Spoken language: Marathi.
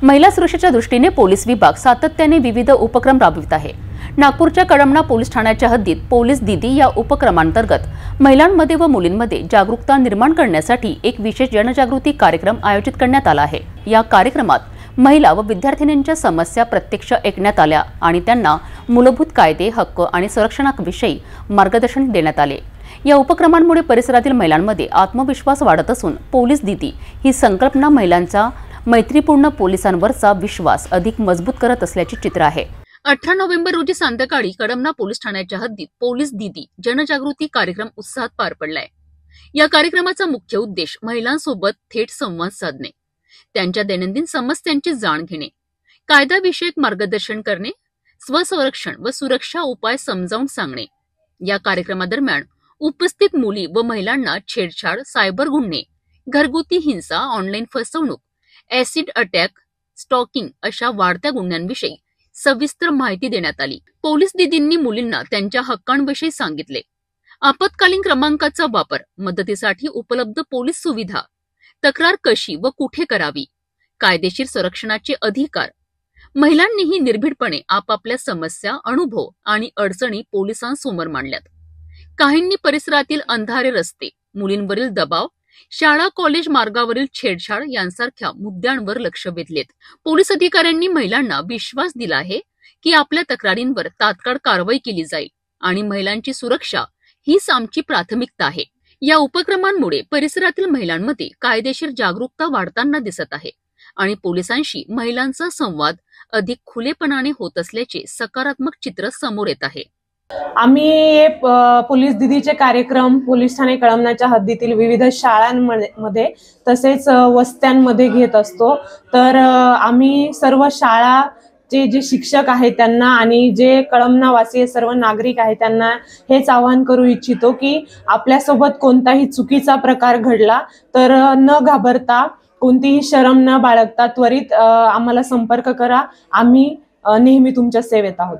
महिला सुरक्षेच्या दृष्टीने पोलीस विभाग सातत्याने विविध उपक्रम राबवित आहे। नागपूरच्या कळमना पोलीस ठाण्याच्या हद्दीत पोलीस दीदी या उपक्रमांतर्गत महिलांमध्ये व मुलींमध्ये जागरूकता निर्माण करण्यासाठी एक विशेष जनजागृती कार्यक्रम आयोजित करण्यात आला आहे। या कार्यक्रमात महिला व विद्यार्थिनींच्या समस्या प्रत्यक्ष ऐकण्यात आल्या आणि त्यांना मूलभूत कायदे, हक्क आणि संरक्षणाविषयी मार्गदर्शन देण्यात आले। या उपक्रमांमुळे परिसरातील महिलांमध्ये आत्मविश्वास वाढत असून पोलीस दीदी ही संकल्पना महिलांचा मैत्रीपूर्ण पोलिसांवरचा विश्वास अधिक मजबूत करत असल्याचे चित्र आहे। 18 नोव्हेंबर रोजी संध्याकाळी कळमना पोलीस ठाण्याच्या हद्दीत पोलीस दीदी जनजागृती कार्यक्रम उत्साहात पार पडलाय। या कार्यक्रमाचा मुख्य उद्देश महिलांसोबत थेट संवाद साधणे, त्यांच्या दैनंदिन समस्यांची जाण घेणे, कायद्याविषयक मार्गदर्शन करणे, स्वसंरक्षण व सुरक्षा उपाय समजावून सांगणे। या कार्यक्रमादरम्यान उपस्थित मुली व महिलांना छेडछाड, सायबर गुन्हे, घरगुती हिंसा, ऑनलाईन फसवणूक, ऍसिड अटॅक, स्टॉकिंग अशा वाढत्या गुन्ह्यांविषयी सविस्तर माहिती देण्यात आली। पोलीस दीदींनी मुलींना त्यांच्या हक्कांविषयी सांगितले। आपत्कालीन क्रमांकाचा वापर, मदतीसाठी उपलब्ध पोलीस सुविधा, तक्रार कशी व कुठे करावी, कायदेशीर संरक्षणाचे अधिकार। महिलांनीही निर्भीडपणे आपापल्या समस्या, अनुभव आणि अडचणी पोलिसांसमोर मांडल्यात। काहींनी परिसरातील अंधारे रस्ते, मुलींवरील दबाव, शाळा कॉलेज मार्गावरील छेडछाड यांसारख्या मुद्द्यांवर लक्ष वेधलेत। पोलीस अधिकाऱ्यांनी महिलांना विश्वास दिला आहे की आपल्या तक्रारींवर तात्काळ कारवाई केली जाईल आणि महिलांची सुरक्षा हीच आमची प्राथमिकता आहे। या उपक्रमांमुळे परिसरातील महिलांमध्ये कायदेशीर जागरूकता वाढताना दिसत आहे आणि पोलिसांशी महिलांचा संवाद अधिक खुलेपणाने होत असल्याचे सकारात्मक चित्र समोर येत आहे। आम्ही पोलीस दीदीचे कार्यक्रम पोलीस ठाणे कळमनाच्या हद्दीतील विविध शाळांमध्ये तसेच वस्त्यांमध्ये घेत असतो। तर आम्ही सर्व शाळाचे जे शिक्षक आहेत त्यांना आणि जे कळमनावासी सर्व नागरिक आहेत त्यांना हेच आवाहन करू इच्छितो की आपल्यासोबत कोणताही चुकीचा प्रकार घडला तर न घाबरता, कोणतीही शरम न बाळगता त्वरित आम्हाला संपर्क करा। आम्ही नेहमी तुमच्या सेवेत आहोत।